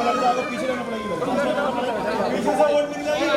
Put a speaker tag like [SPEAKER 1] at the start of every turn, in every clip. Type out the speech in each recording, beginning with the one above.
[SPEAKER 1] पीछे रहना पड़ेगी, पीछे से वोट मिल जाएगी।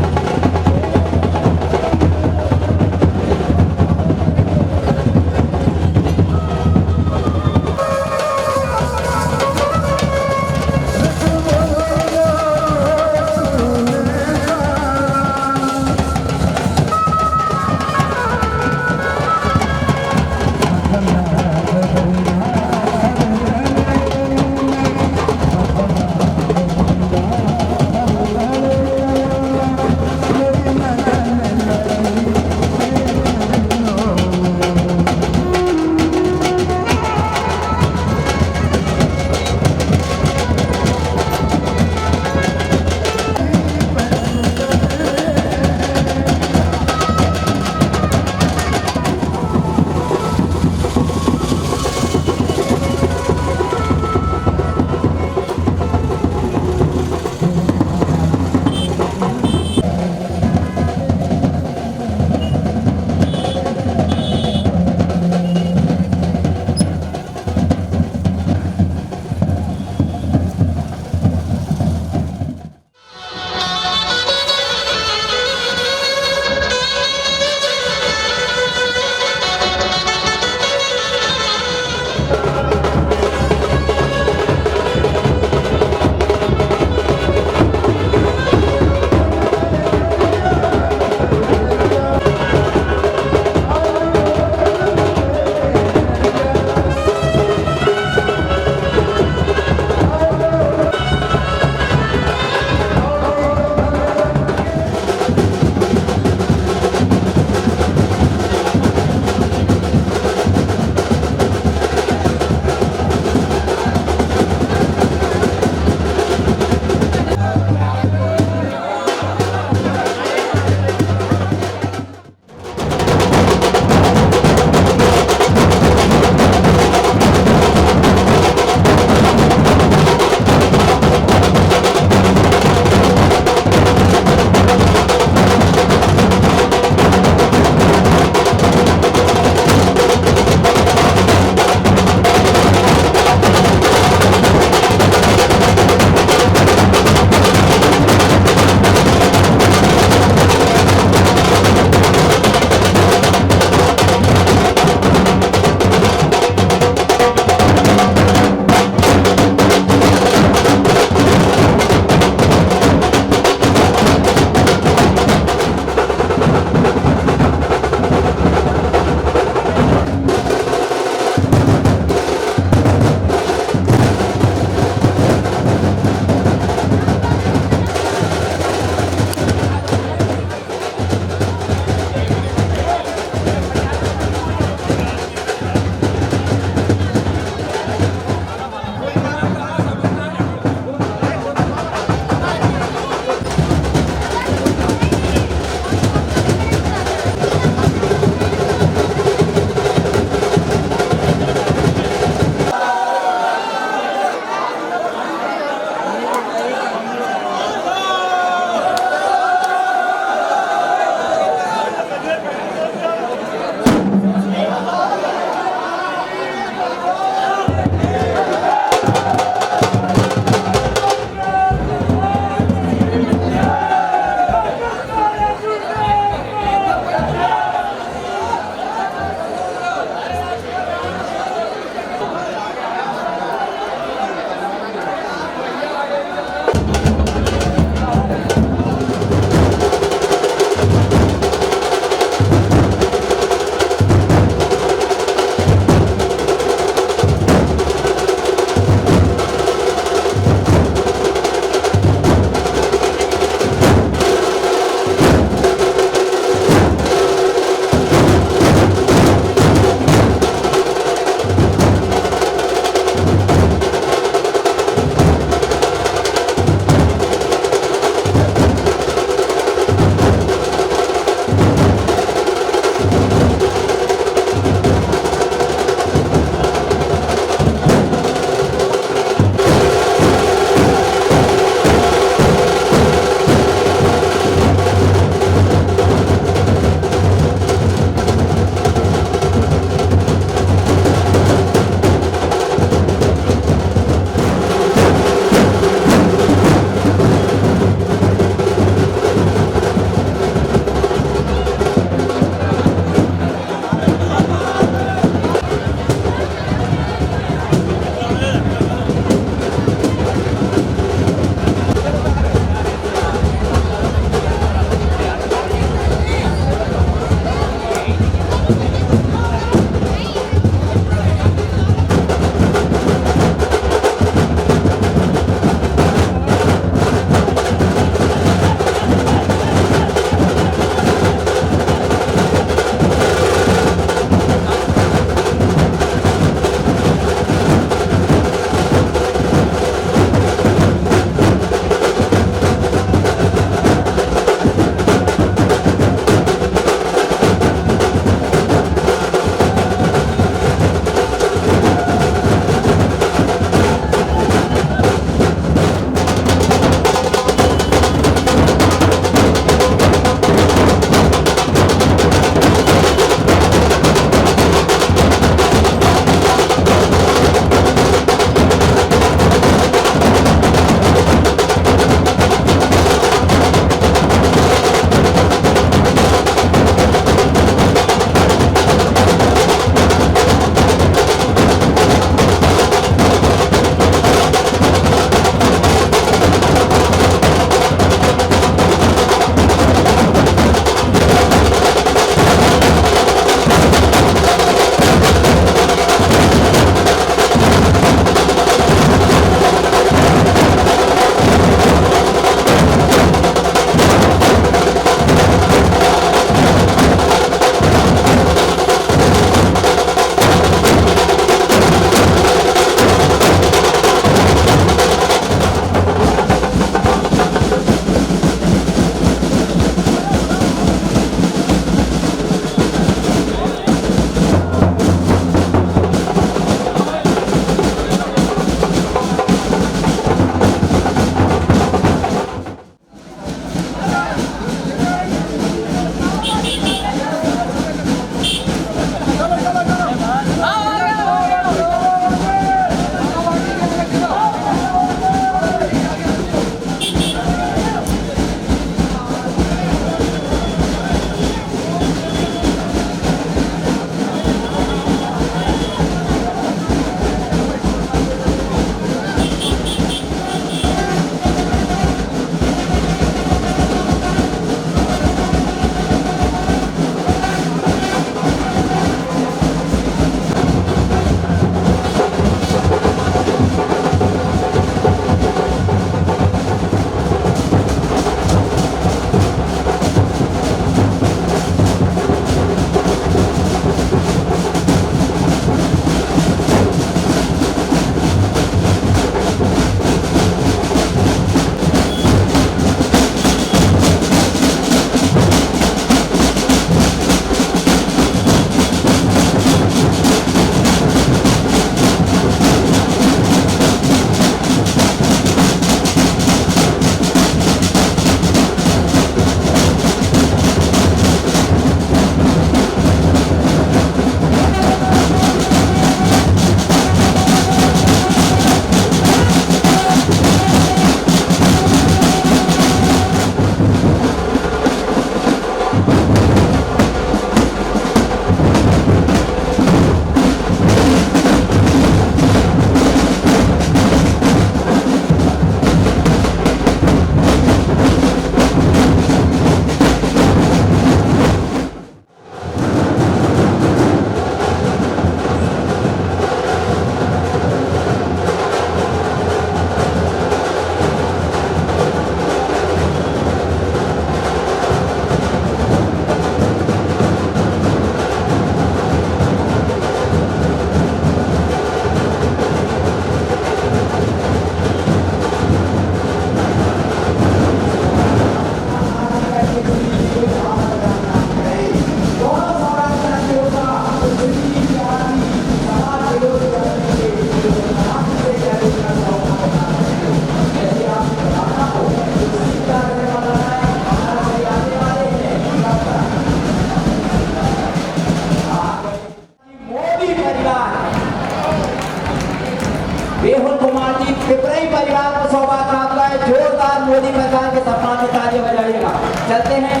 [SPEAKER 2] करते हैं।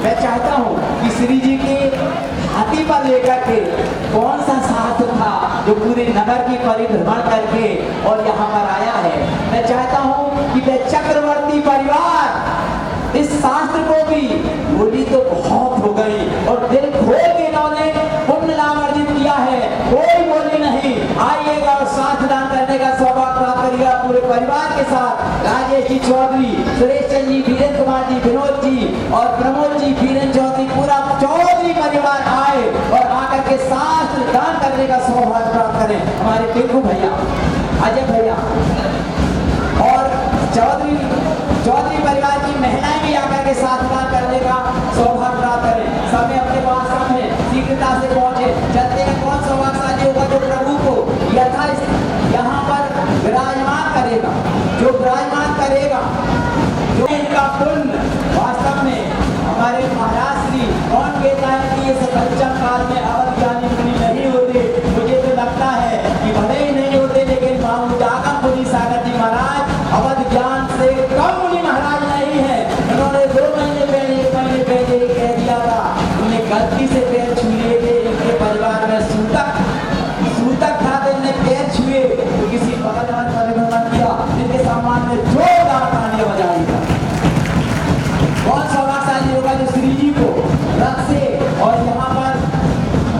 [SPEAKER 2] मैं चाहता हूँ कि श्री जी के हाथी पर लेकर के कौन सा शास्त्र था जो पूरे नगर की परिभ्रमण करके और यहाँ पर आया है। मैं चाहता हूँ कि वह चक्रवर्ती परिवार इस शास्त्र को भी बोली तो बहुत हो गई और दिल खोल के इन्होंने पुण्य नाम अर्जित किया है, कोई बोली नहीं। आइएगा और साथ दान करने का सौभाग्य प्राप्त करिएगा पूरे परिवार के साथ। राजेश जी चौधरी, सुरेश चंद जी, वीरेंद्र कुमार जी, विनोद जी और प्रमोद जी, वीरेंद्र चौधरी, पूरा चौधरी परिवार आए और आकर के शास्त्र दान करने का सौभाग्य प्राप्त करें। हमारे टिंकू भैया, अजय भैया और चौधरी परिवार की महिलाएं भी आकर के साथ दान करने का सौभाग्य प्राप्त करें। समय अपने पास कम है, शीघ्रता से पहुंचे। चलते हैं कौन सौभाग्यशाली होगा जो प्रभु को यथा यहाँ पर विराजमान करेगा, जो विराजमान करेगा, जो इनका पुण्य वास्तव में हमारे महाराज श्री कौन कहता है कि ये पंचम काल में अवध ज्ञानी मुनि नहीं होते। मुझे तो लगता है कि भले ही नहीं होते, लेकिन जागम मुनि सागर जी महाराज अवध ज्ञान से कम मुनि महाराज नहीं है। उन्होंने 2 महीने पहले 1 महीने पहले कह दिया था, उन्हें गलती से पैर छू लिए थे। इनके परिवार में सूतक था तो इन्हें पैर छुए तो किसी बगल में परिभ्रमण किया, इनके सम्मान में जोरदार तालियां बजाई था। कौन सौभाग्यशाली होगा जो श्री जी को रथ से और यहाँ पर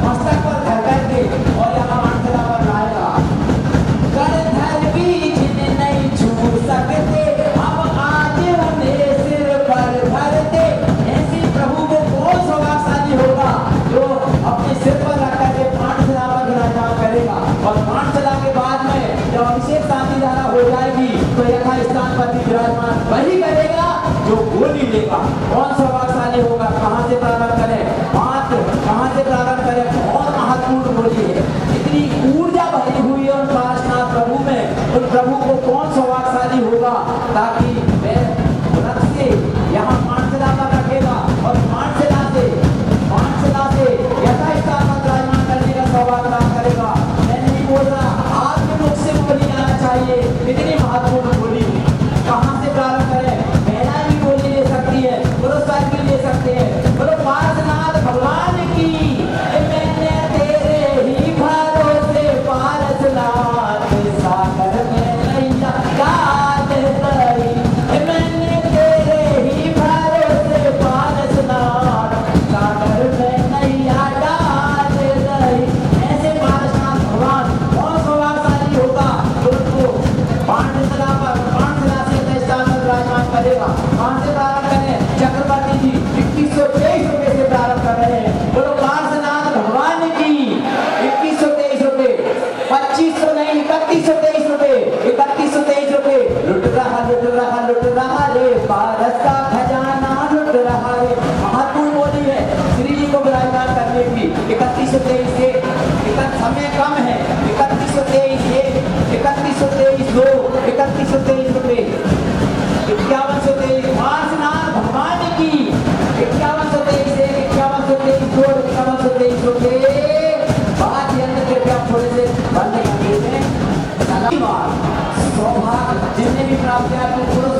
[SPEAKER 2] मस्तक पर धर करके और यहाँ मानसला पर लाएगा। गणधर बीच नहीं छू सकते, अब आज उन्हें सिर पर धरते। ऐसी प्रभु को कौन सौभाग्यशाली होगा जो अपने सिर पर रख करके पाठशाला पर विराजमान करेगा। और पाठशाला के बाद में जब अभिषेक शांति धारा हो जाएगी तो यथा स्थान पर विराजमान वही करेगा जो गोली लेगा। कौन सौभाग्यशाली होगा? कहाँ से प्रारंभ करें? मात्र कहाँ से प्रारंभ करें? बहुत महत्वपूर्ण बोली है, इतनी ऊर्जा भरी हुई है उन पार्श्वनाथ प्रभु में। उन प्रभु को कौन सौभाग्यशाली होगा ताकि वह रथ से यहाँ पाठशाला पर रखेगा और पाठशाला से यथा स्थान पर विराजमान करने का सौभाग्य प्राप्त करेगा। मैं नहीं बोल रहा, आपके मुख से बोली जाना चाहिए, इतनी महत्वपूर्ण बोली। कहाँ से प्रारंभ करें? महिलाएं भी बोली ले सकती है, पुरुष भी ले सकते हैं। बोलो पार्श्वनाथ भगवान की, मैंने तेरे ही भरोसे पार्श्वनाथ सागर में नैया डाल गई। मैंने तेरे ही भरोसे पार्श्वनाथ सागर में नैया डाल गई। ऐसे पार्श्वनाथ भगवान कौन सौभाग्यशाली होगा जो उनको पाठशाला से स्थान पर विराजमान करेगा। कहाँ से प्रारंभ करें? चक्रवर्ती जी 2123 रुपए से प्रारंभ कर रहे हैं। बोलो पार्श्वनाथ भगवान की 2123 रुपए, 2500 नहीं 3123 रुपए, 3123 रुपए। लुट रहा रे पारस का खजाना लुट रहा रे। महत्वपूर्ण बोली है श्री जी को विराजमान करने की। 3123 से समय कम है, 3123 1, 3123 2, 3123 रुपए, 5123 पार्श्वनाथ भगवान की 5123 1, 5123 2, 5123 रुपए। बात यंत्र कृपया थोड़े से बंद कर दीजिए। सौभाग्य जितने भी प्राप्त किया तो पुरुष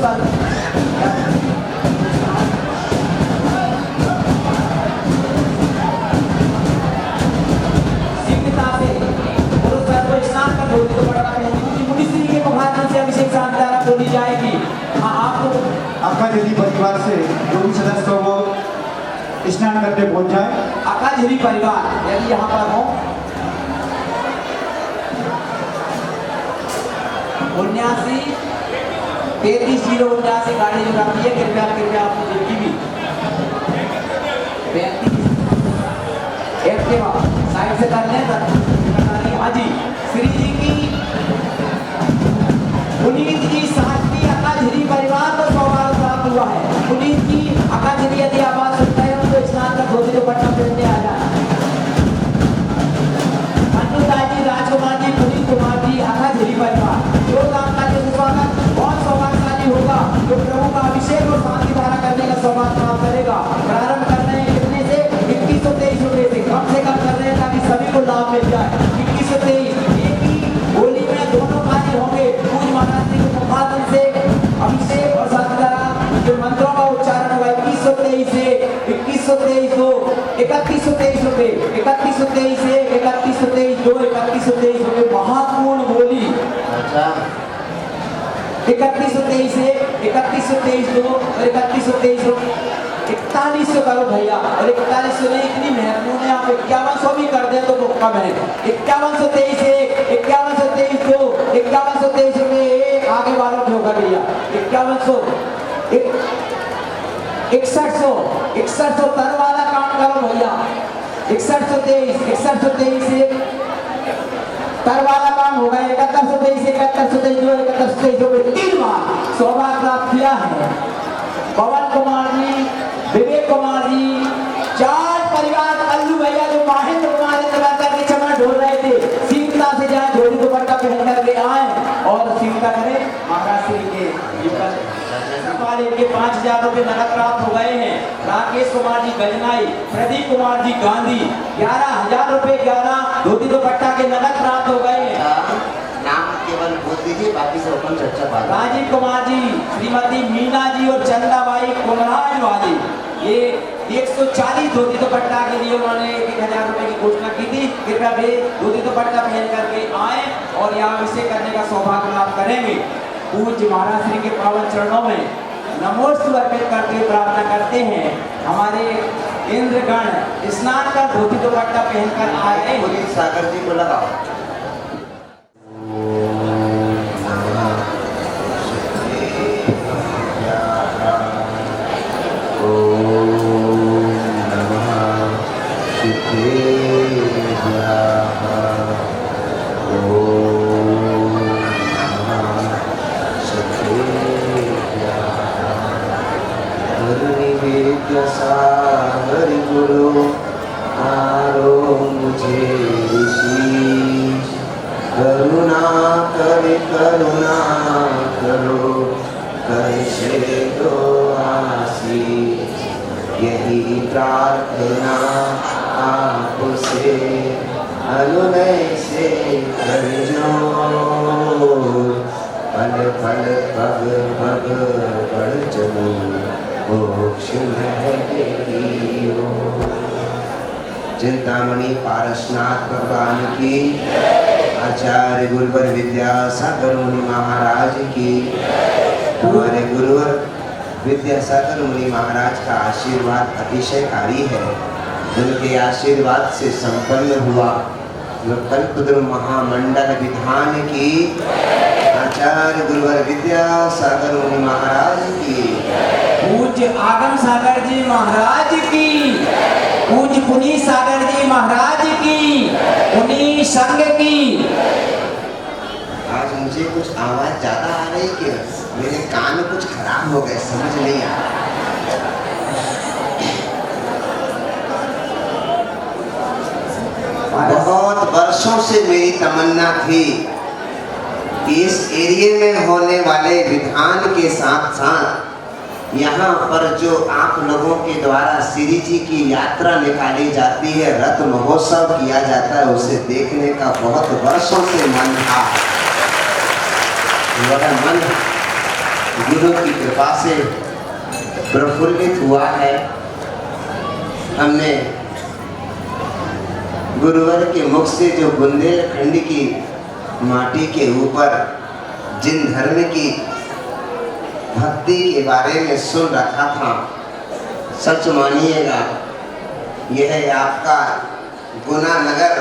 [SPEAKER 2] अभिषेक शांति धारा बोली जाएगी। आपको
[SPEAKER 3] अकाझरी परिवार से जो भी सदस्य हो वो स्नान करके पहुंच जाए।
[SPEAKER 2] अकाझरी परिवार यदि यहाँ पर हो, 79-33-079 गाड़ी जो रखी है, कृपया आपको जिनकी भी एक्टिवा साइड से कर लें। हाँ जी, श्री जी की पुनीत जी साथी अकाझरी परिवार को सौभाग्य प्राप्त हुआ है। पुनीत जी अकाझरी यदि आवाज सुनते हैं तो स्नान का धोती दुपट्टा पहनने आ जाए। अनुदाय जी, राजकुमार जी, पुनीत कुमार जी, अकाझरी परिवार जो काम का स्वागत। बहुत सौभाग्यशाली होगा जो प्रभु का अभिषेक और शांति धारा करने का सौभाग्य प्राप्त करेगा। प्रारंभ कर रहे हैं कितने से? 2123 रुपए से कम कर रहे हैं ताकि सभी को लाभ मिल जाए। 2123 से 2123 दो 3123 रुपए 3123 से 3123 दो 3123 रुपए महत्वपूर्ण बोली।
[SPEAKER 4] अच्छा
[SPEAKER 2] 3123 से 3123 दो और 3123 4100 करो भैया, और 4100 नहीं, इतनी महत्वपूर्ण है, आप 5100 भी कर दे तो वो कम है। 5123 से 5123 दो 5123 रुपए आगे वालों की होगा भैया। 5100 6100 तर वाला काम करो भैया। 6123 से तर वाला काम होगा। 7123 से 7123 दो 7123 रुपए 3 बार सौभाग्य प्राप्त किया है पवन कुमार जी, विवेक कुमार जी, 4 परिवार अल्लू भैया जो महेंद्र कुमार के चमन ढोल रहे थे, सीमता से जहाँ झोली दुपट्टा पहन करके आए और सीमता करें महाराज श्री के के 5000 रुपए नगद प्राप्त हो गए हैं। राकेश कुमार जी गजनाई, प्रदीप कुमार जी गांधी 11000 रुपए 11 धोती दुपट्टा के नगद प्राप्त हो गए हैं।
[SPEAKER 4] नाम केवल बोल दीजिए, बाकी सब अपन चर्चा बात।
[SPEAKER 2] राजीव कुमार जी, श्रीमती मीना जी और चंदाबाई कुमराज वाली ये 140 धोती दुपट्टा के लिए उन्होंने 1000 रुपए की घोषणा की थी। कृपया वे धोती दुपट्टा पहन करके आए और यहाँ विषय करने का सौभाग्य प्राप्त करेंगे। पूज्य महाराज श्री के पावन चरणों में नमोस्तु अर्पित करके प्रार्थना करते हैं। हमारे इंद्रगण स्नान कर धोती दुपट्टा पहनकर आए।
[SPEAKER 4] पुनीत सागर जी को लगाओ। हरि गुरु आरो मुझे ऋषि करुणा करो कैसे दो आशीष, यही प्रार्थना आपसे अनुनय से करजो। पल पल पग पग बढ़ चलो मोक्ष चिंतामणि पारसनाथ भगवान की, आचार्य गुरुवर विद्यासागर मुनि महाराज की। हमारे गुरुवर विद्यासागर मुनि महाराज का आशीर्वाद अतिशयकारी है। उनके आशीर्वाद से संपन्न हुआ कल्पद्रुम महामंडल विधान की, आचार्य गुरुवर विद्यासागर मुनि महाराज की,
[SPEAKER 2] पूज्य आगम सागर जी महाराज की, पूज्य पुनीत सागर जी महाराज की, पुनीत संघ की।
[SPEAKER 4] आज मुझे कुछ आवाज ज्यादा आ रही कि मेरे कान कुछ खराब हो गए, समझ नहीं आ रहा। बहुत वर्षों से मेरी तमन्ना थी कि इस एरिया में होने वाले विधान के साथ साथ यहाँ पर जो आप लोगों के द्वारा श्री जी की यात्रा निकाली जाती है, रथ महोत्सव किया जाता है, उसे देखने का बहुत वर्षों से मन था। मेरा मन गुरु की कृपा से प्रफुल्लित हुआ है। हमने गुरुवर के मुख से जो बुंदेलखंड की माटी के ऊपर जिन धर्म की भक्ति के बारे में सुन रखा था, सच मानिएगा यह आपका गुना नगर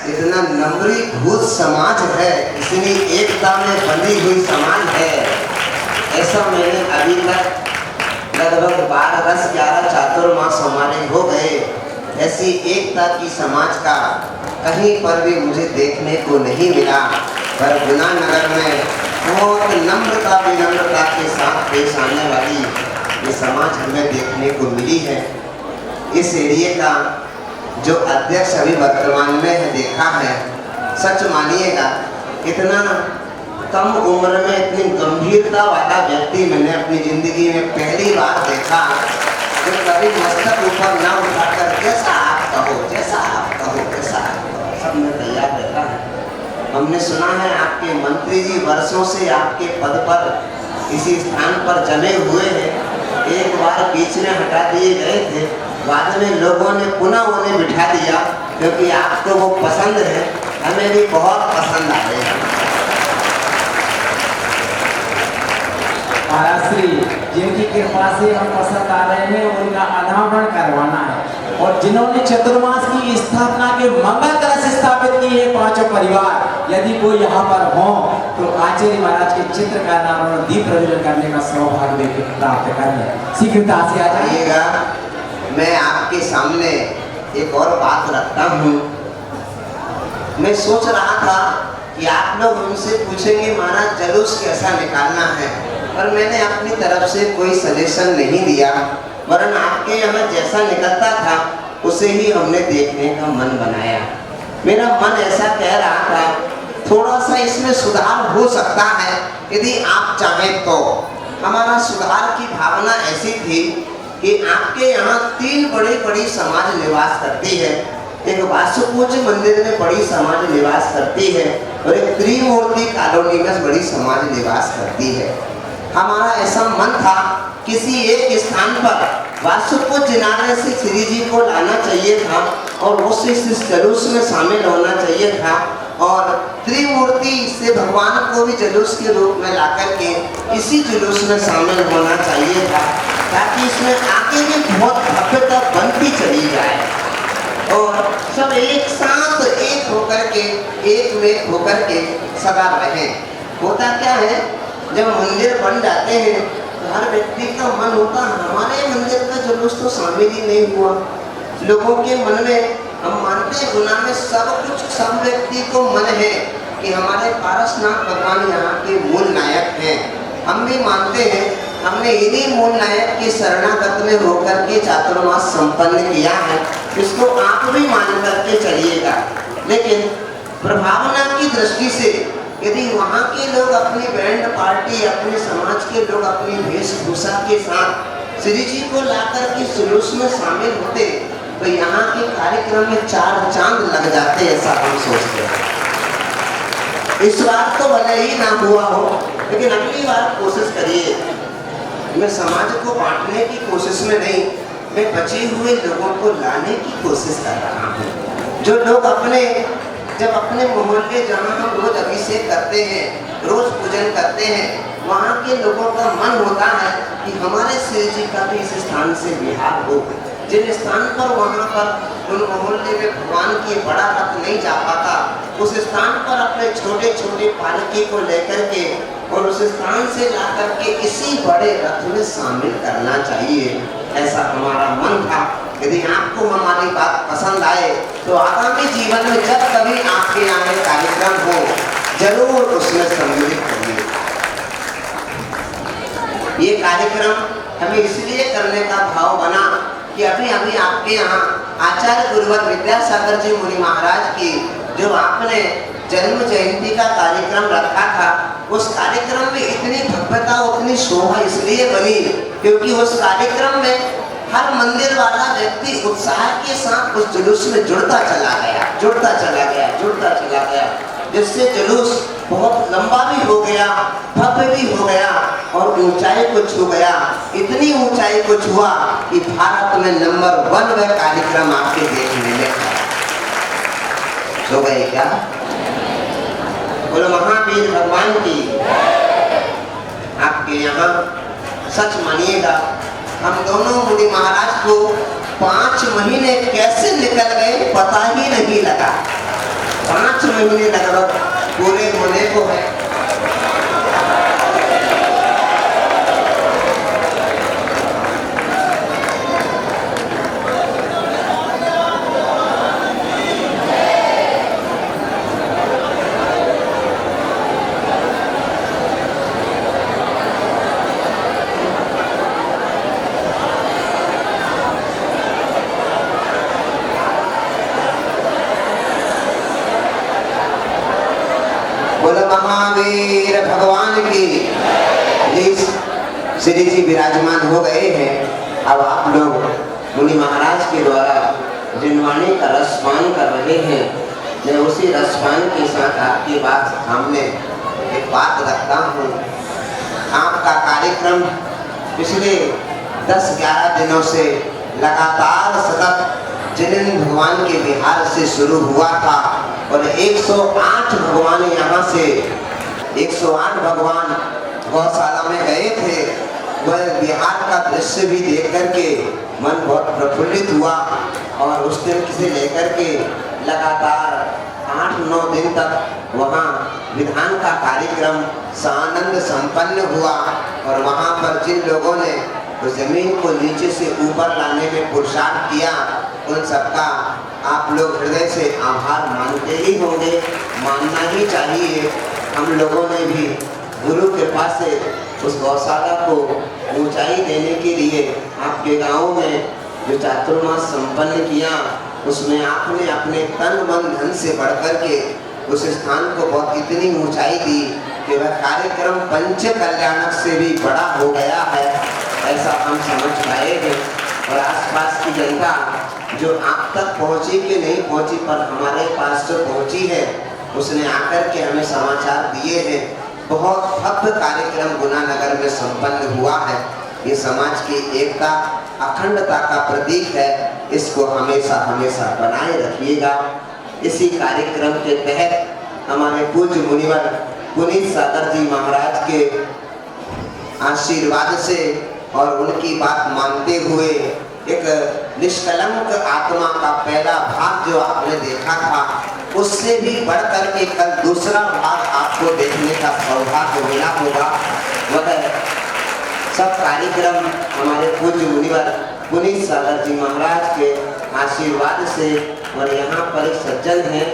[SPEAKER 4] इतना नम्रीभूत समाज है, इतनी एकता में बंधी हुई समाज है, ऐसा मैंने अभी तक लगभग 12, 10, 11 चातुर्मास हमारे हो गए, ऐसी एकता की समाज का कहीं पर भी मुझे देखने को नहीं मिला। पर गुना नगर में बहुत नम्रता विनम्रता के साथ पेश आने वाली ये समाज हमें देखने को मिली है। इस एरिया का जो अध्यक्ष अभी वर्तमान में है देखा है, सच मानिएगा इतना कम उम्र में इतनी गंभीरता वाला व्यक्ति मैंने अपनी जिंदगी में पहली बार देखा, जो कभी मस्तक ऊपर ना उठाकर जैसा आप कहो कैसा सब में तैयार रहता है। हमने सुना है आपके मंत्री जी वर्षों से आपके पद पर इसी स्थान पर जमे हुए हैं, एक बार बीच में हटा दिए गए थे, बाद में लोगों ने पुनः उन्हें बिठा दिया, क्योंकि आपको वो पसंद है, हमें भी बहुत पसंद आ रहे हैं।
[SPEAKER 2] महाराज श्री जिनकी कृपा से हम पसंद आ रहे हैं, उनका अनावरण करवाना है। और जिन्होंने चतुर्मास की स्थापना के मंगल कलश स्थापित किए हैं पांचों परिवार, यदि कोई यहाँ पर हो तो आचार्य महाराज के चित्र का अनावरण दीप प्रज्वलन करने का सौभाग्य प्राप्त करें। शीघ्रता से आ जाइएगा।
[SPEAKER 4] मैं आपके सामने एक और बात रखता हूँ। मैं सोच रहा था कि आप लोग हमसे पूछेंगे महाराज जुलूस कैसा निकालना है, पर मैंने अपनी तरफ से कोई सजेशन नहीं दिया, वरन आपके यहाँ जैसा निकलता था उसे ही हमने देखने का मन बनाया। मेरा मन ऐसा कह रहा था थोड़ा सा इसमें सुधार हो सकता है यदि आप चाहें तो। हमारा सुधार की भावना ऐसी थी कि आपके यहाँ 3 बड़ी समाज निवास करती है। एक वासुपूज्य मंदिर में बड़ी समाज निवास करती है और एक त्रिमूर्ति कॉलोनी में बड़ी समाज निवास करती है। हमारा ऐसा मन था किसी एक स्थान पर वासुपूज्य नारायण से श्री जी को लाना चाहिए था और उससे इस जुलूस में शामिल होना चाहिए था, और त्रिमूर्ति से भगवान को भी जुलूस के रूप में लाकर के इसी जुलूस में शामिल होना चाहिए था, ताकि इसमें आगे भी बहुत भव्यता बनती चली जाए और सब एक साथ एक होकर के एक में होकर के सदा रहे। होता क्या है, जब मंदिर बन जाते हैं तो हर व्यक्ति का मन होता है हमारे मंदिर का जुलूस तो शामिल ही नहीं हुआ। लोगों के मन में, हम मानते हैं गुना में सब कुछ, सब व्यक्ति को मन है कि हमारे पारसनाथ भगवान यहाँ के मूल नायक हैं। हम भी मानते हैं, हमने इन्हीं मूल नायक के शरणागत में होकर के चातुर्मास संपन्न किया है, इसको आप भी मान करके चलिएगा। लेकिन प्रभावना की दृष्टि से यदि वहाँ के लोग अपनी बैंड पार्टी, अपने समाज के लोग अपनी वेशभूषा के साथ श्री जी को लाकर के जुलूस में शामिल होते तो यहाँ के कार्यक्रम में 4 चांद लग जाते, ऐसा हम सोचते हैं। इस बार तो भले ही ना हुआ हो, लेकिन अगली बार कोशिश करिए। मैं समाज को बांटने की कोशिश में नहीं, मैं बचे हुए लोगों को लाने की कोशिश कर रहा हूँ। जो लोग जब अपने मोहल्ले जहाँ हम रोज अभिषेक करते हैं, रोज पूजन करते हैं, वहाँ के लोगों का मन होता है कि हमारे श्री जी का भी इस स्थान से विहार हो। जिन स्थान पर वहाँ पर उन मोहल्ले में भगवान की बड़ा रथ नहीं जा पाता, उस स्थान पर अपने छोटे छोटे पालकी को लेकर के और उस स्थान से लाकर के इसी बड़े रथ में शामिल करना चाहिए, ऐसा हमारा मन था। यदि आपको हमारी बात पसंद आए तो आगामी जीवन में जब कभी आपके यहाँ कार्यक्रम हो, जरूर उसमें सम्मिलित करिए। ये कार्यक्रम हमें इसलिए करने का भाव बना कि अभी अभी आपके यहाँ आचार्य गुरुवर विद्यासागर जी मुनि महाराज की जो आपने जन्म जयंती का कार्यक्रम रखा था, उस कार्यक्रम में इतनी भव्यता, उतनी शोभा इसलिए बनी क्योंकि उस कार्यक्रम में हर मंदिर वाला व्यक्ति उत्साह के साथ उस जुलूस में जुड़ता चला गया, जिससे जुलूस बहुत लंबा भी हो गया, भव्य भी हो गया और ऊंचाई को छू गया। इतनी ऊंचाई को छुआ कि भारत में नंबर 1 वह कार्यक्रम आपके देखने में सो गए। क्या बोलो महावीर भगवान की। आपके यहाँ सच मानिएगा, हम दोनों मुनि महाराज को 5 महीने कैसे निकल गए पता ही नहीं लगा। 5 महीने लगभग पूरे होने को है। महावीर भगवान की। श्री जी विराजमान हो गए हैं। अब आप लोग मुनि महाराज के द्वारा जिनवाणी का रसपान कर रहे हैं। मैं उसी रसपान के साथ आपकी बात सामने एक बात रखता हूँ। आपका कार्यक्रम पिछले 10-11 दिनों से लगातार सतत जिन भगवान के बिहार से शुरू हुआ था और 108 भगवान यहाँ से 108 भगवान गौशाला में गए थे। वह बिहार का दृश्य भी देख करके मन बहुत प्रफुल्लित हुआ और उस दिन से लेकर के लगातार 8-9 दिन तक वहाँ विधान का कार्यक्रम सानंद संपन्न हुआ और वहाँ पर जिन लोगों ने उस जमीन को नीचे से ऊपर लाने में पुरुषार्थ किया उन सबका आप लोग हृदय से आभार मानते ही होंगे, मानना ही चाहिए। हम लोगों ने भी गुरु कृपा से उस गौशाला को ऊंचाई देने के लिए आपके गांव में जो चातुर्मास संपन्न किया उसमें आपने अपने तन मन धन से बढ़कर के उस स्थान को बहुत इतनी ऊंचाई दी कि वह कार्यक्रम पंच कल्याणक से भी बड़ा हो गया है, ऐसा हम समझ पाए हैं। और आसपास की जनता जो आप तक पहुंची कि नहीं पहुंची पर हमारे पास जो पहुंची है उसने आकर के हमें समाचार दिए हैं। बहुत भव्य कार्यक्रम गुना नगर में संपन्न हुआ है। ये समाज की एकता अखंडता का प्रतीक है, इसको हमेशा हमेशा बनाए रखिएगा। इसी कार्यक्रम के तहत हमारे पूज्य मुनिवर पुनीत सागर जी महाराज के आशीर्वाद से और उनकी बात मानते हुए एक निष्कलंक आत्मा का पहला भाग जो आपने देखा था उससे भी बढ़कर के कल दूसरा भाग आपको देखने का सौभाग्य मिला होगा। वह सब कार्यक्रम हमारे पूज्य मुनिवर पुनीत सागर जी महाराज के आशीर्वाद से और यहाँ पर एक सज्जन हैं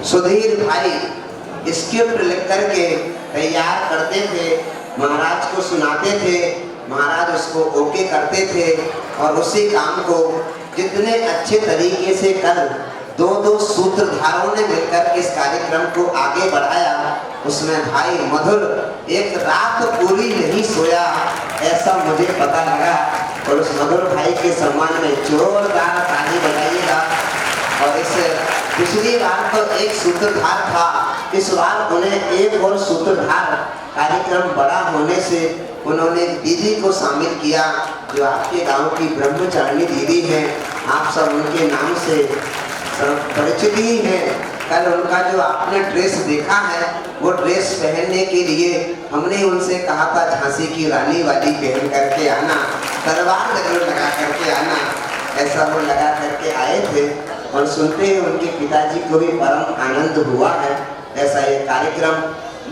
[SPEAKER 4] सुधीर भाई स्क्रिप्ट लिख करके तैयार करते थे, महाराज को सुनाते थे, महाराज उसको ओके करते थे और उसी काम को जितने अच्छे तरीके से कर 2-2 सूत्रधारों ने मिलकर इस कार्यक्रम को आगे बढ़ाया। उसमें भाई मधुर एक रात पूरी नहीं सोया ऐसा मुझे पता लगा और उस मधुर भाई के सम्मान में जोरदार ताली बजाइएगा। और इस पिछली बार तो एक सूत्रधार था, इस बार उन्हें एक और सूत्रधार कार्यक्रम बड़ा होने से उन्होंने दीदी को शामिल किया जो आपके गांव की ब्रह्मचारिणी दीदी हैं। आप सब उनके नाम से परिचित ही हैं। कल उनका जो आपने ड्रेस देखा है वो ड्रेस पहनने के लिए हमने उनसे कहा था झांसी की रानी वाली पहन करके आना, तलवार जरूर लगा करके आना, ऐसा वो लगा करके आए थे और सुनते हैं उनके पिताजी को भी परम आनंद हुआ है। ऐसा ये कार्यक्रम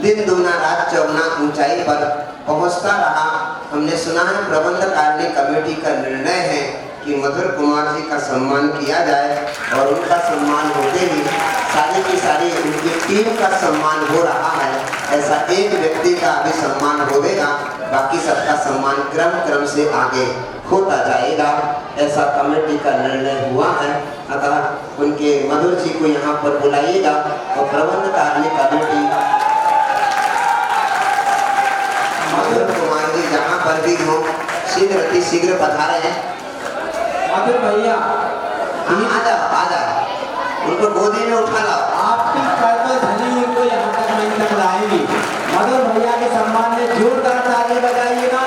[SPEAKER 4] दिन दुगना रात चौगुना ऊंचाई पर पहुंचता रहा। हमने सुना है प्रबंधकारिणी कमेटी का निर्णय है कि मधुर कुमार जी का सम्मान किया जाए और उनका सम्मान होते ही सारी की सारी उनकी टीम का सम्मान हो रहा है। ऐसा एक व्यक्ति का अभी सम्मान होगा, बाकी सबका सम्मान क्रम से आगे होता जाएगा, ऐसा कमेटी का निर्णय हुआ है। अतः उनके मधुर जी को यहाँ पर बुलाइएगा और प्रबंधकारिणी कमेटी मधुर कुमार जी जहाँ पर भी हो शीघ्र पधारे हैं।
[SPEAKER 2] मधुर भैया
[SPEAKER 4] आ जाओ, उनको गोदी में उठा लाओ।
[SPEAKER 2] आपकी कर्तव्य धनी उनको यहाँ तक नहीं तक लाएंगी। मधुर भैया के सम्मान में जोरदार ताली बजाइएगा।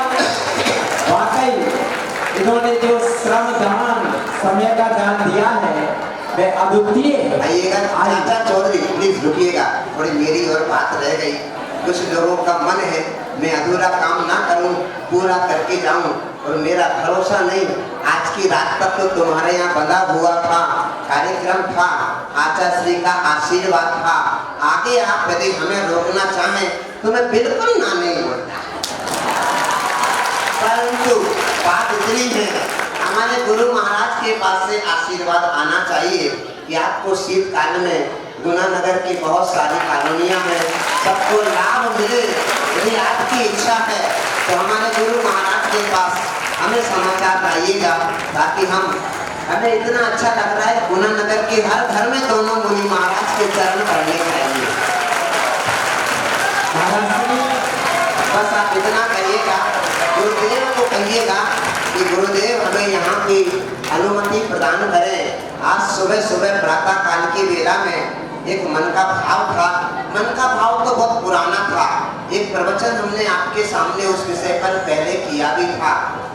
[SPEAKER 2] वाकई इन्होंने जो श्रम दान समय का दान दिया है वह अद्वितीय है।
[SPEAKER 4] आइएगा चाचा चौधरी, प्लीज रुकिएगा, थोड़ी मेरी और बात रह गई। कुछ लोगों का मन है मैं अधूरा काम ना करूं, पूरा करके जाऊं और मेरा भरोसा नहीं। आज की रात तक तो तुम्हारे यहाँ बंधा हुआ था, कार्यक्रम था, आचार्य श्री का आशीर्वाद था। आगे आप यदि हमें रोकना चाहें तो मैं बिल्कुल ना नहीं बोलता, परंतु बात इतनी है हमारे गुरु महाराज के पास से आशीर्वाद आना चाहिए कि आपको शीतकाल में गुना नगर की बहुत सारी कॉलोनियां हैं, सबको लाभ मिले। यदि आपकी इच्छा है तो हमारे गुरु महाराज के पास हमें समाचार लाइएगा ताकि हमें इतना अच्छा लग रहा है गुना नगर के हर घर में दोनों मुनि महाराज के चरण पड़ने चाहिए। बस आप इतना कहिएगा, गुरुदेव को कहिएगा कि गुरुदेव हमें यहाँ की अनुमति प्रदान करें। आज सुबह प्रातः काल की बेला में एक मन का भाव था। मन का भाव तो बहुत पुराना था। एक प्रवचन हमने आपके सामने उस विषय पर पहले किया भी था।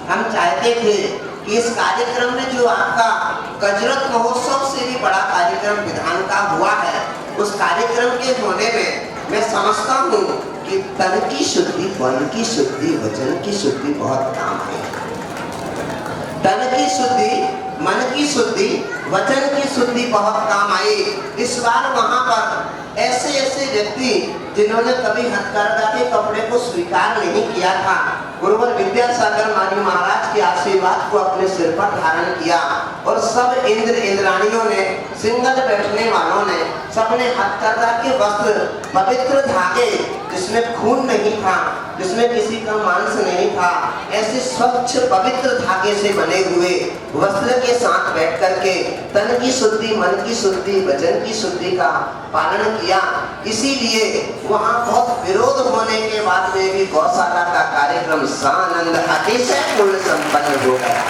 [SPEAKER 4] हम चाहते थे कि इस कार्यक्रम में जो आपका गजरत महोत्सव से भी बड़ा कार्यक्रम विधान का हुआ है, उस कार्यक्रम के होने में मैं समझता हूँ कि तन की शुद्धि, मन की शुद्धि, वचन की शुद्धि बहुत काम है। तन की शुद्धि, मन की शुद्धि, वचन की शुद्धि बहुत काम आई। इस बार वहां पर ऐसे ऐसे व्यक्ति जिन्होंने कभी हथकरघा के कपड़े को स्वीकार नहीं किया था, गुरुवर विद्यासागर मानी महाराज के आशीर्वाद को अपने सिर पर धारण किया और सब इंद्र इंद्राणियों ने, सिंगल बैठने वालों ने, सबने हथकरघा के वस्त्र, पवित्र धागे जिसमें खून नहीं था, जिसमें किसी का मांस नहीं था, ऐसे स्वच्छ पवित्र धागे से बने हुए वस्त्र के साथ बैठ करके तन की शुद्धि, मन की शुद्धि, वचन की शुद्धि का पालन किया। इसीलिए वहां बहुत विरोध होने के बाद में भी गौशाला का कार्यक्रम सानंद अतिशय पूर्ण संपन्न हो गया।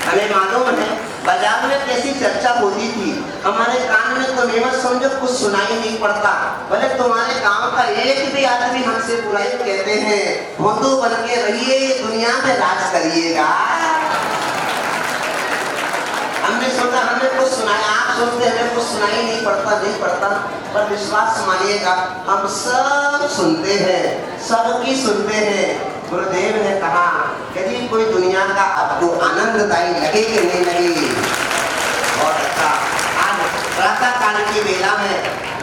[SPEAKER 4] हमें मालूम है बाजार में कैसी चर्चा होती थी, हमारे कान में तो नेमत समझो कुछ सुनाई नहीं पड़ता। बोले तुम्हारे गांव का एक भी आदमी हमसे बुराई कहते हैं, हिंदू बन के रहिए, दुनिया में राज करिएगा। हमने सोचा हमें कुछ सुनाया, आप सोचते हमें कुछ सुनाई नहीं पड़ता, पर विश्वास मानिएगा हम सब सुनते हैं, सबकी सुनते हैं। गुरुदेव ने कहा यदि कोई दुनिया का आपको आनंददायी लगे कि नहीं लगे, बहुत अच्छा। आज प्रातः काल की बेला में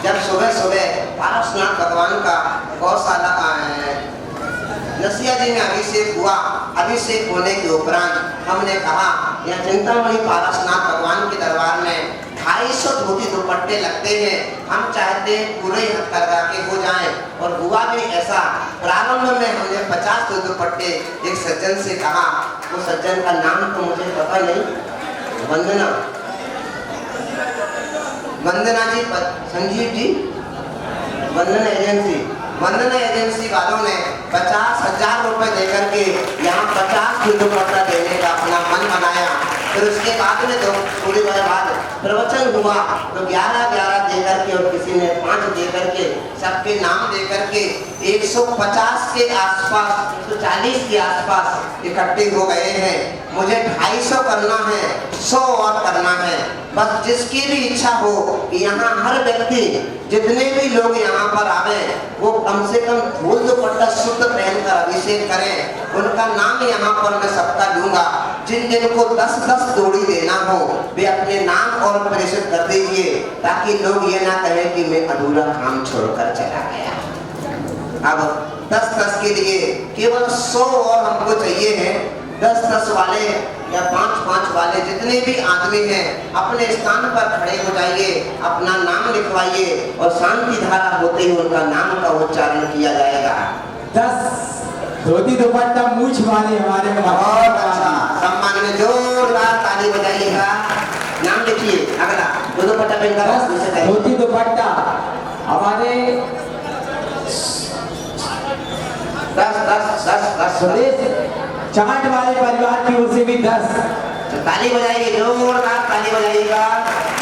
[SPEAKER 4] जब सुबह सुबह पारसनाथ भगवान का गौशाला नसिया जी में अभिषेक हुआ, अभिषेक होने के उपरांत हमने कहा यह चिंतामणि पारसनाथ भगवान के दरबार में 250 धोती दुपट्टे लगते हैं, हम चाहते हैं पूरे हथकरघा के हो जाएं, और हुआ भी ऐसा। प्रारंभ में हमने 50 दुपट्टे एक सज्जन से कहा, वो सज्जन का नाम तो मुझे पता नहीं, वंदना जी, संजीव जी, वंदना एजेंसी वालों ने 50,000 रुपए देकर के यहाँ 50 दुपट्टा देने का अपना मन बनाया। फिर उसके बाद में तो थोड़ी देर बाद प्रवचन हुआ तो 11 देकर के और किसी ने 5 देकर के, सबके नाम देकर के 150 के आसपास, 140 के आसपास इकट्ठे हो गए हैं। मुझे 250 करना है, 100 और करना है। बस जिसकी भी इच्छा हो कि यहाँ हर व्यक्ति, जितने भी लोग यहाँ पर आवे, वो कम से कम धूल दुपट्टा शुद्ध पहनकर अभिषेक करें। उनका नाम यहाँ पर मैं सबका लूंगा। जिन जिनको 10-10 जोड़ी देना हो वे अपने नाम और प्रेषित कर दीजिए, ताकि लोग ये ना कहें कि मैं अधूरा काम छोड़कर चला गया। अब 10-10 के लिए केवल 100 और हमको चाहिए है। 10-10 वाले या 5-5 वाले जितने भी आदमी हैं अपने स्थान पर खड़े हो जाइए, अपना नाम लिखवाइए और शांति धारा होते ही उनका नाम का उच्चारण किया जाएगा।
[SPEAKER 2] 10 धोती दुपट्टा मूछ वाले हमारे
[SPEAKER 4] बहुत अच्छा, सम्मान में जोरदार ताली बजाइएगा। नाम लिखिए। अगला दुपट्टा पहनकर
[SPEAKER 2] धोती दुपट्टा हमारे
[SPEAKER 4] 10
[SPEAKER 2] सुरेश चाट वाले परिवार की ओर से भी 10
[SPEAKER 4] ताली बजाइए, जोरदार ताली बजाइएगा।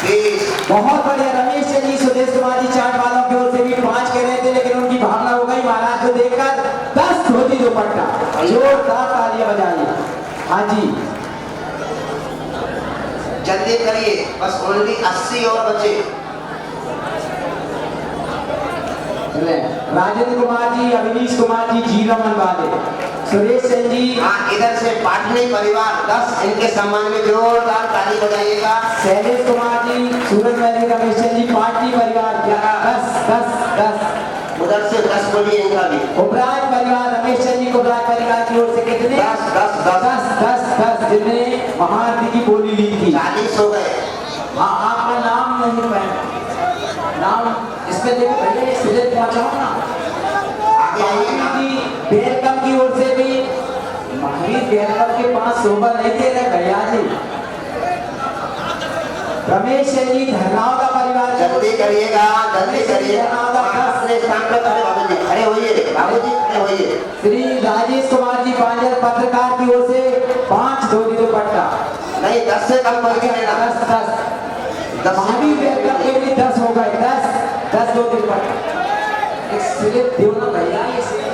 [SPEAKER 4] 20
[SPEAKER 2] बहुत बढ़िया। रमेश जी, सुदेश कुमार जी चाट वालों की ओर से भी 5 कह रहे थे, लेकिन उनकी भावना हो गई महाराज को देखकर 10 धोती दुपट्टा, जोरदार तालियां बजाइए। हाँ जी,
[SPEAKER 4] जल्दी करिए, बस ओनली 80 और बचे।
[SPEAKER 2] राजेंद्र कुमार जी, अभिनीश कुमार जी, जीरामन वाले, सुरेश सेन जी।
[SPEAKER 4] हाँ, इधर से पाटनी परिवार 10, इनके सम्मान में जोरदार ताली बजाइएगा।
[SPEAKER 2] शैलेश कुमार जी, सूरज वैली, रमेश जी, पाटनी परिवार 10।
[SPEAKER 4] उधर से 10 बोलिए इनका भी।
[SPEAKER 2] कुबराज परिवार, रमेश जी कुबराज परिवार की ओर से कितने? 10। जिन्हें महारती की बोली ली थी
[SPEAKER 4] 40 हो गए।
[SPEAKER 2] हाँ, आपका नाम नहीं पहना, नाम इसमें देखो पहले सिले पहुंचाओ ना।
[SPEAKER 4] आगे आइए।
[SPEAKER 2] बेलकम की ओर से भी महावीर बेलकम के 5 शोभा नहीं दे रहे भैया जी। रमेश जी, धरनाओं का परिवार,
[SPEAKER 4] जल्दी करिएगा, जल्दी करिएगा। अपने स्थान पर खड़े बाबूजी, खड़े होइए, बाबूजी खड़े होइए।
[SPEAKER 2] श्री राजेश कुमार जी पांजर पत्रकार की ओर से 5 धोती दुपट्टा।
[SPEAKER 4] नहीं, 10 से कम करके लेना।
[SPEAKER 2] 10 महावीर वेलकम के भी 10 हो गए, 10 2 दिन पर एक स्लिप दो ना भैया, ये स्लिप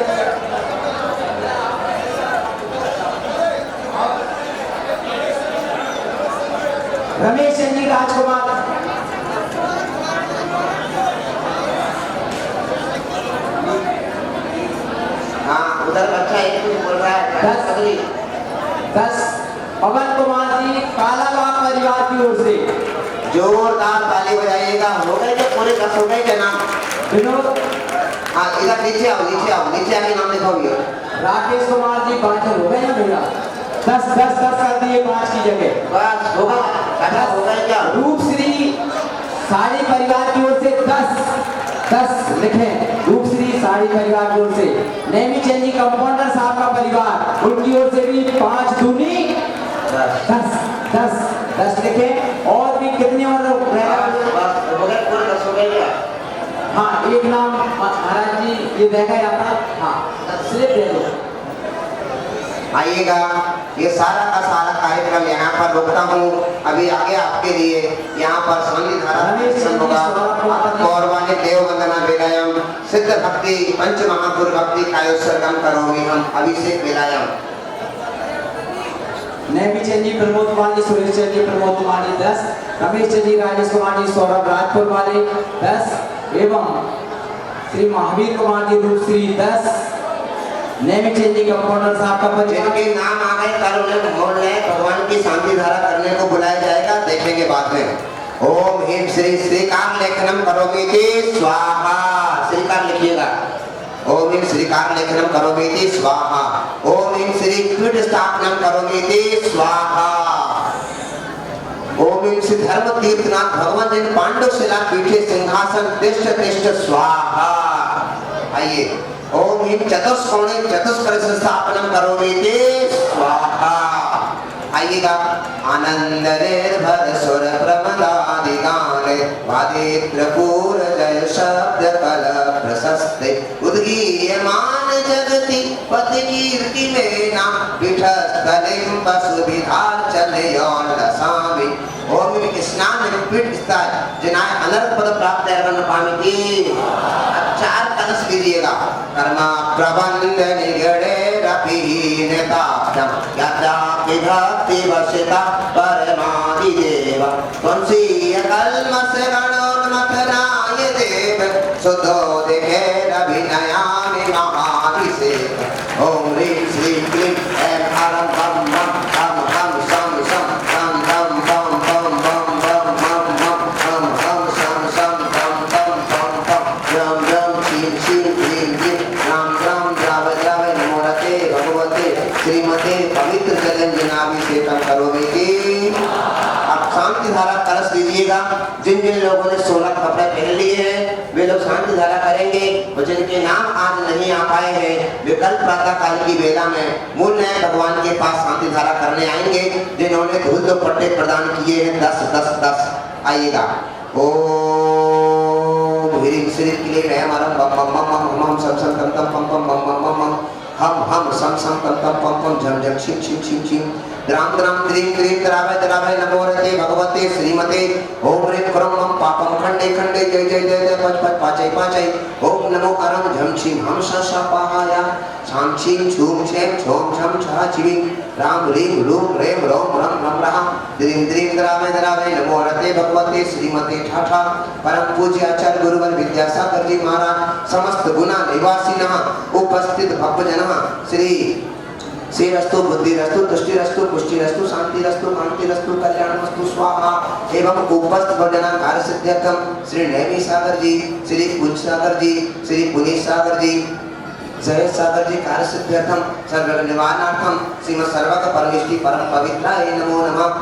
[SPEAKER 2] रमेश चंद्र राजकुमार,
[SPEAKER 4] हाँ उधर बच्चा एक कुछ बोल रहा है
[SPEAKER 2] 10 पवन कुमार जी कालाबाग परिवार की ओर से
[SPEAKER 4] जोरदार ताली बजाइएगा। हो गए जो पूरे 10 हो गए क्या नाम?
[SPEAKER 2] विनोद,
[SPEAKER 4] हाँ इधर नीचे आओ, नीचे आओ, नीचे आके नाम लिखो भैया।
[SPEAKER 2] राकेश कुमार जी 5 हो गए ना भैया, 10 कर दिए 5 की जगह,
[SPEAKER 4] बस होगा क्या? हो गए क्या?
[SPEAKER 2] रूप श्री साड़ी परिवार की ओर से 10 लिखें, रूप श्री साड़ी परिवार की ओर से। नेमी चंद जी कंपाउंडर साहब का परिवार, उनकी ओर से भी 5 दूनी 10 लिखें। और भी कितने और लोग
[SPEAKER 4] हो गए पूरे 10 हो गए क्या?
[SPEAKER 2] हाँ एक नाम महाराज जी ये रह गया था, हाँ स्लिप दे दो।
[SPEAKER 4] आइएगा, ये सारा का सारा कार्यक्रम यहाँ पर रोकता हूँ। अभी आगे आपके लिए यहाँ पर संगीत धारा होगा। गौरवाणी देव वंदना बेलायम सिद्ध भक्ति पंच महापुर भक्ति कायोत्सर्गम करोगे हम अभिषेक बेलायम।
[SPEAKER 2] नेमी चंद जी प्रमोद कुमार जी, सुरेश चंद जी प्रमोद कुमार जी 10, रमेश चंद जी राजेश कुमार जी सौरभ राजपुर वाले 10 एवं श्री महावीर कुमार जी रूप श्री 10, नेमी चंद जी कंपाउंडर साहब का परिवार।
[SPEAKER 4] जिनके नाम आ गए कल उन्हें मोड़ लें, भगवान की शांति धारा करने को बुलाया जाएगा, देखेंगे बाद में। ओम ह्रीं श्री श्रीकार लेखनम करोमीति स्वाहा, श्रीकार लिखिएगा। ओम ह्रीं श्रीकार लेखनम करोमीति स्वाहा। ओम ह्रीं श्री पीठ स्थापनम करोमीति स्वाहा। ओम ह्रीं श्री धर्म तीर्थनाथ भगवान जिन पांडव शिला पीठे सिंहासन तिष्ठ तिष्ठ स्वाहा। आइए, ओम ह्रीं चतुष्कोणे चतुष्कर स्थापनम करोमीति स्वाहा। आइएगा, आनंद निर्भर सुर प्रमदादि गाने वादित्र पूर जय शब्द कल प्रशस्ते उद्गीयमान जगति पति कीर्ति में नाम पीठस्थलिं पशुविधार चलयोन लसामि। ओम स्नान पीठ स्थाय जिनाय अनर्थ पद प्राप्त करने पामिति। चार कलश लीजिएगा। कर्मा प्रबंध निगड़े रपीनताप्तम यद्यापि भक्ति वशिता परमादि देव तुलसी कल्मष गणोन्मथनाय देव सुधोदिके अभिनयामि महाभिषेक। ओम ह्रीं श्रीं क्लीं ऐं हरं बम बम हम हम शम शम हम हम बम बम बम बम हम हम हम हम शम शम बम बम बम बम रम रम क्षीं क्षीं क्लीं क्लीं राम राम द्राव द्राव नमोरते भगवते श्रीमते पवित्र जलंजनाभिषेकम करोमीति। अब शांति धारा कलश लीजिएगा। जिन जिन लोगों ने 16 कपड़े पहन लिए हैं वे लोग शांति धारा करेंगे, और जिनके नाम आज नहीं आ पाए हैं वे कल प्रातः काल की वेला में मूल नए भगवान के पास शांति धारा करने आएंगे। जिन्होंने धूल दो पट्टे प्रदान किए हैं 10 आइएगा। ओम ह्रीं श्रीं क्लीं ऐं हरं बम बम बम हम हम सम सम तम तम पम पम बम बम बम बम हम हम सम सम तम तम पम पम झम झम छिम छिम छिम छिम द्राम द्राम द्रीं क्रीं द्रावय द्रावय नमोरते भगवते श्रीमते। ओम ह्रीं क्रम मम पापम खंडे खंडे जय जय जय जय पच पच पाचय पाचय। ओम नमो अरम झम छिम हम स स पाहाया छाम छिम छूम छेम छोम छम छा छिवि राम ह्रीं लूम रेम रोम रम रम रहा द्रीं द्रीं द्रावय द्रावय नमोरते भगवते श्रीमते ठाठा। परम पूज्य आचार्य गुरुवर विद्यासागर जी महाराज समस्त गुना निवासिनः उपस्थित भक्तजनः श्री रस्तु बुद्धि रस्तु तुष्टि रस्तु पुष्टि रस्तु शांति रस्तु कांति रस्तु कल्याण रस्तु स्वाहा। एवं उपस्थित भजन कार्य सिद्ध्यर्थम श्री नेमी सागर जी, श्री कुंज सागर जी, श्री पुनीत सागर जी, जय सागर जी कार्य सिद्ध्यर्थम सर्व निवारणार्थम श्रीमद् सर्वक परमेष्टि परम पवित्राय नमो नमः।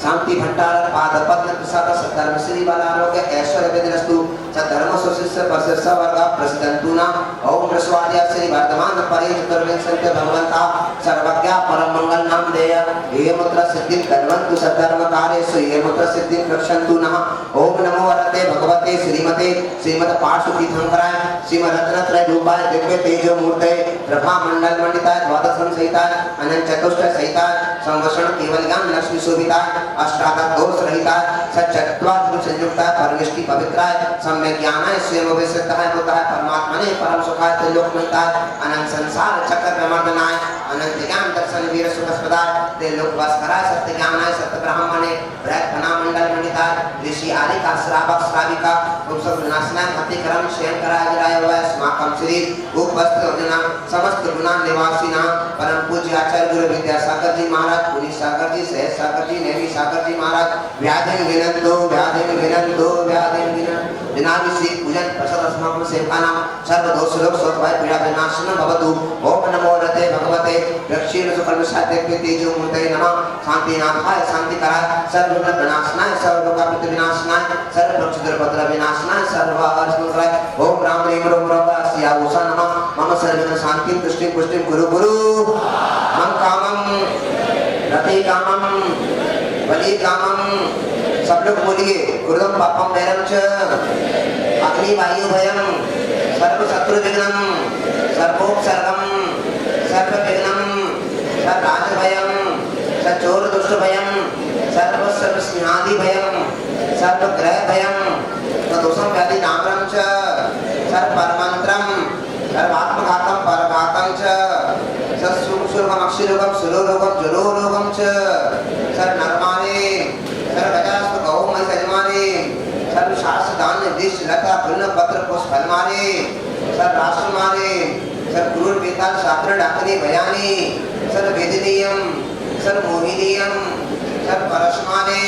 [SPEAKER 4] शांति भंडार पाद पद्म प्रसाद सद्धर्म श्री बालारोग्य ऐश्वर्य विद्रस्तु सद्धर्म सुश्री शिष्य प्रशस्त वर्ग प्रसिद्धंतुना ओम प्रस्वाद्या श्री वर्धमान परे चतुर्विंशति भगवंता सर्वज्ञ परम मंगल नाम देय ये मुद्रा सिद्धि कर्मन्तु सधर्म कार्येषु ये मुद्रा सिद्धि रक्षन्तु नः ओम नमो वरते भगवते श्रीमते श्रीमद पार्श्वती शंकराय श्रीमद रत्नत्रय रूपाय दिव्य तेजो मूर्ते प्रभा मंडल मंडिताय द्वादश संहिताय अनंत चतुष्टय सहिताय संवत्सरण केवल ज्ञान लक्ष्मी शोभिताय अष्टादश दोष रहिताय सच्चत्वाद संयुक्ताय परनिष्ठि पवित्राय सम्यक ज्ञानाय स्वयं विशुद्धाय होताय परमात्मने परम सुखाय त्रिलोकमयताय अनंत संसार चक्र प्रमर्दनाय अनंत ज्ञान दर्शन वीर सुखस्पदाय त्रिलोक भास्कराय सत्य ज्ञानाय सत्य ब्राह्मणे ब्रह्मणा मंडल मंडिताय ऋषि आरिका श्रावक श्राविका उपसव विनाशनाय मतिकरम शयन कराय जराय वै स्माकम श्री उपस्थित समस्त गुणा निवासिना परम पूज्य आचार्य गुरु विद्यासागर जी महाराज पुनी सागर जी सहज सागर जी नेमी सागर जी महाराज व्याधिन विनंतो व्याधिन विनंतो व्याधिन विनंतो दिनावि श्री पूजन प्रसाद अस्माकं सेवकानां सर्व दोष रोग शोक भय पीड़ा विनाशनं भवतु ओम नमो रते भगवते रक्षीण सुकर्म साध्य तेजो मूर्तये नमः शांतिनाथाय शांतिकराय सर्व विघ्न विनाशनाय सर्व लोकापित विनाशनाय सर्व प्रक्षुद्र भद्र विनाशनाय सर्व अर्षमुद्राय ओम राम ह्रीं रोम सिया उषा नमः मम सर्वविघ्न शांतिं तुष्टिं पुष्टिं कुरु गुरु मम कामं रते कामं बलि कामं सब लोग बोलिए गुरुदम पापम नैरम च अग्नि वायु भयम सर्व शत्रु विघ्नम सर्वोपसर्गम सर्व विघ्नम सर्व राज भयम सर्व चोर दुष्ट भयम सर्व सर्व स्नेहादि भयम सर्व ग्रह भयम दोषम व्याधि नामरम च सर्व परमंत्रम सर्व आत्मघातम परघातम च सर्व सुरगम अक्षिरोगम सुरोगम जलोरोगम च सर्व नरमारे सर्व गजास्व गौम सजमारे सर्व शास्त्र दान दिश लता फूल पत्र पुष्प फल मारे सर्व राष्ट्र मारे सर्व क्रूर बेताल शास्त्र डाकनी बयानी सर्व वेदनीयम सर्व मोहिनीयम सर्व परस्मारे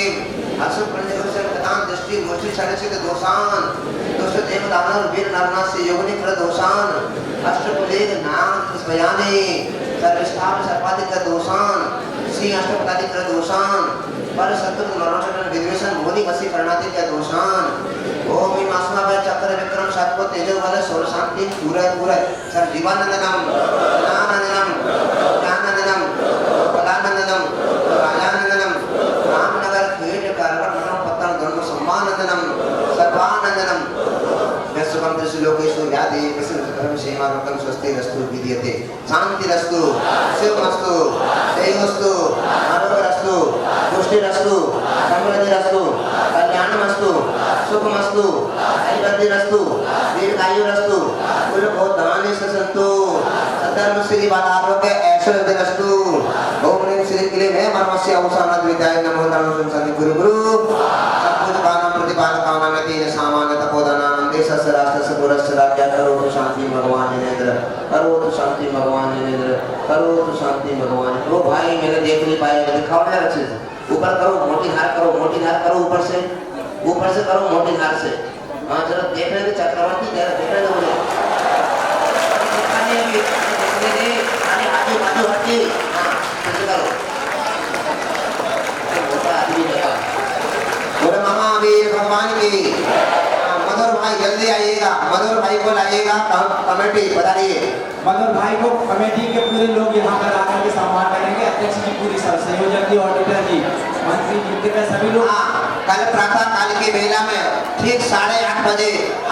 [SPEAKER 4] असुर पंचकोश प्रदान दृष्टि मूर्ति छड़चित दोषान दोष देव दानव वीर नरनाथ से योगनि प्र दोषान अष्टकुलेग नाम बयाने सर्व स्थान सर्वाधिक दोषान श्री अष्टपदाधिक दोषान पर शत्रु मरणचरण विद्वेषण मोहि वसी करणाते क्या दोषान ओम ह्रीं आसमा भय चक्र विक्रम सात्व तेजो बल सौर शांति पूरा पूरा सर जीवानंदनम ज्ञानानंदनम ज्ञानानंदनम कलानंदनम राजानंदनम रामनगर खेड कारगर नरम पत्तन धर्म सम्मानंदनम सर्वानंदनम यस्वं दृश्य लोकेषु व्याधि प्रसन्न क्षेमा लोकं स्वस्ति रस्तु विद्यते शांति रस्तु शिवमस्तु जयमस्तु आरोग्यरस्तु पुष्टिरस्तु समृद्धि रस्तु कल्याणमस्तु सुखमस्तु ऐश्वर्यरस्तु दीर्घायुरस्तु कुल भोधानि सन्तु सधर्म श्री बालारोग्य ऐश्वर्यरस्तु ओम ह्रीं श्री क्लीं हे मर्मस्य औषानद विद्याय नमो नमः संसन्नि गुरु गुरु सत्पुरुष बाणं प्रतिपालकानां तेज सामान्य तपोधनानां देशस्य राष्ट्रस्य पुरस्य राज्य करोतु शांति भगवान जिनेन्द्र करोतु शांति भगवान जिनेन्द्र करोतु शांति भगवान। वो भाई मेरे देख नहीं पाए दिखाओ ना अच्छे से ऊपर करो मोटी धार करो ऊपर से करो मोटी धार से हाँ चलो देख रहे थे चक्रवर्ती जरा देख रहे थे मुझे आजू हटी हाँ करो बोले मामा वीर भगवान की मधुर भाई जल्दी आइएगा मधुर भाई को लाइएगा कमेटी बताइए
[SPEAKER 2] मधुर भाई को कमेटी के पूरे लोग यहाँ पर आकर के सम्मान करेंगे अध्यक्ष जी पूरी सब संयोजक जी ऑडिटर जी मंत्री जी के सभी लोग
[SPEAKER 4] कल प्रातः काल की बेला में ठीक 8:30 बजे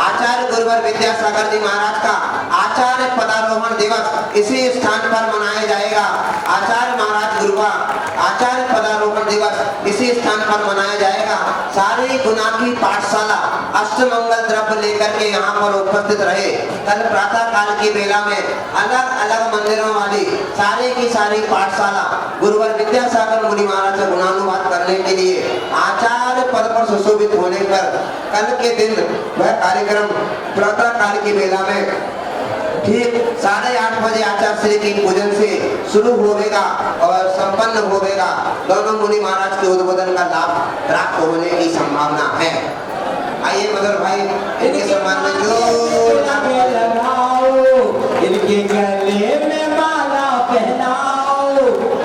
[SPEAKER 4] आचार्य गुरुवर विद्यासागर जी महाराज का आचार्य पदारोहण दिवस इसी स्थान पर मनाया जाएगा। आचार्य महाराज गुरु का आचार्य पदारोहण दिवस इसी स्थान पर मनाया जाएगा। सारी गुना की पाठशाला अष्टमंगल द्रव्य लेकर के यहाँ पर उपस्थित रहे। कल प्रातः काल की बेला में अलग अलग मंदिरों वाली सारी की सारी पाठशाला गुरुवर विद्यासागर मुनि महाराज से गुणानुवाद करने के लिए आचार्य पद पर सुशोभित होने पर कल के दिन वह कार्यक्रम प्रातः काल की बेला में ठीक 8:30 बजे आचार्य श्री की पूजन से शुरू होगा और संपन्न होगा। दोनों मुनि महाराज के उद्बोधन का लाभ प्राप्त होने की संभावना है। आइए मधुर भाई इनके सम्मान में जो
[SPEAKER 2] लगाओ इनके गले में माला पहनाओ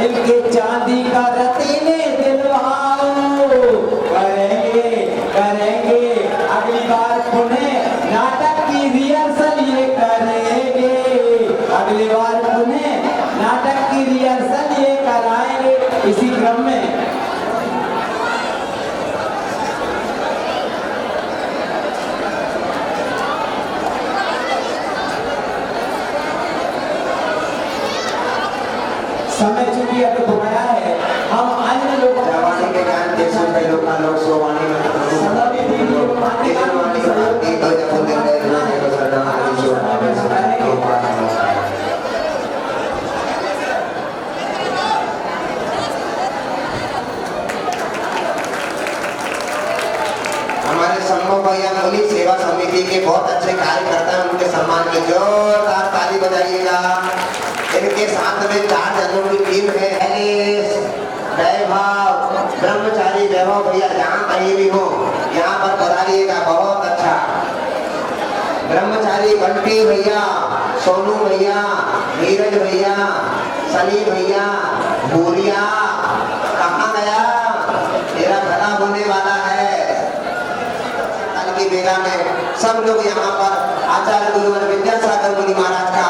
[SPEAKER 2] इनके चांदी का रतीले दिलवाओ करेंगे अगली बार पुणे नाटक किया तो तुम्हारा है। हम अन्य लोगों
[SPEAKER 4] जवानी के ज्ञान के सुन पे लोग का लोग सोवानी में
[SPEAKER 2] सदावी दीदी को मानते
[SPEAKER 4] एक वाणी मानती तो जब उन दिन देर ना है तो सरदार की सोना में सुनाने के हमारे संभव भैया मुनि सेवा समिति के बहुत अच्छे कार्यकर्ता हैं, उनके सम्मान में जोरदार ताली बजाइएगा। इनके साथ में 4 जनों की टीम है। वैभव ब्रह्मचारी वैभव भैया जहाँ कहीं भी हो यहाँ पर पधारिएगा, बहुत अच्छा। ब्रह्मचारी बंटी भैया, सोनू भैया, नीरज भैया, सनी भैया, भूरिया कहाँ गया, तेरा भला होने वाला है। की मेला में सब लोग यहाँ पर आचार्य गुरुवर विद्यासागर मुनि महाराज का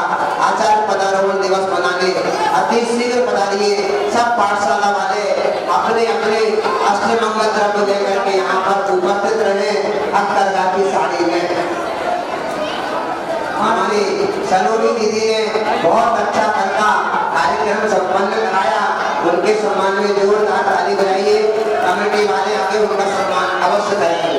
[SPEAKER 4] आचार्य पदारोहण दिवस मनाने अति शीघ्र पधारिए। सब पाठशाला वाले अपने अपने अष्टमंगल द्रव्य लेकर के यहाँ पर उपस्थित रहे। अख्तरगा की साड़ी में हमारी सलोनी दीदी ने बहुत अच्छा करका कार्यक्रम संपन्न कराया, उनके सम्मान में जोरदार ताली बजाइए। कमेटी वाले आगे उनका सम्मान अवश्य करेंगे,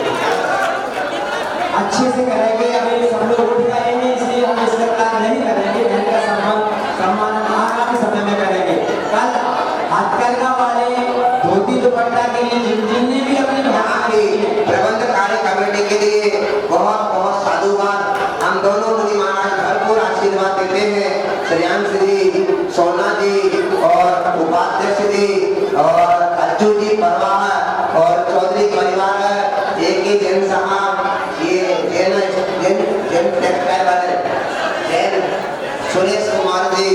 [SPEAKER 2] अच्छे से करेंगे। अभी सब लोग उठ गए हैं इसलिए हम इस प्रकार नहीं करेंगे। इनका सम्मान आगामी समय में करेंगे। कल हथकरघा वाले धोती दुपट्टा के लिए जिनने भी अपनी
[SPEAKER 4] प्रबंध कार्य कमेटी के लिए बहुत बहुत साधुवाद। हम दोनों मुनि महाराज भरपूर आशीर्वाद देते हैं। श्रेयांश जी, सोना जी और उपाध्यक्ष जी और अज्जू जी परवाह और चौधरी परिवार, एक ही जैन साहब, ये जैन सुरेश कुमार जी,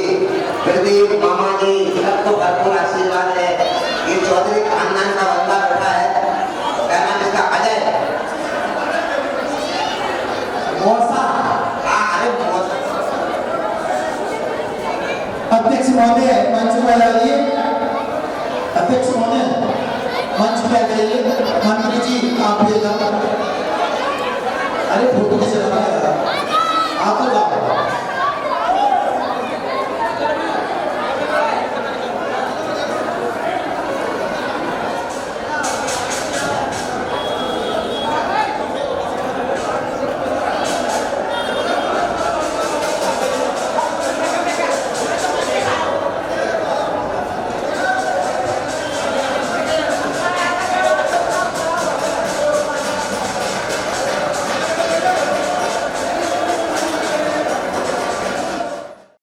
[SPEAKER 4] प्रदीप मामा जी, सबको भरपूर आशीर्वाद है। ये चौधरी खानदान का बंदा बैठा है, क्या नाम इसका, अजय
[SPEAKER 2] मौसा।
[SPEAKER 4] अरे मौसा।
[SPEAKER 3] अध्यक्ष महोदय मंच पर आइए। अध्यक्ष महोदय मंच पर आइए। मंत्री जी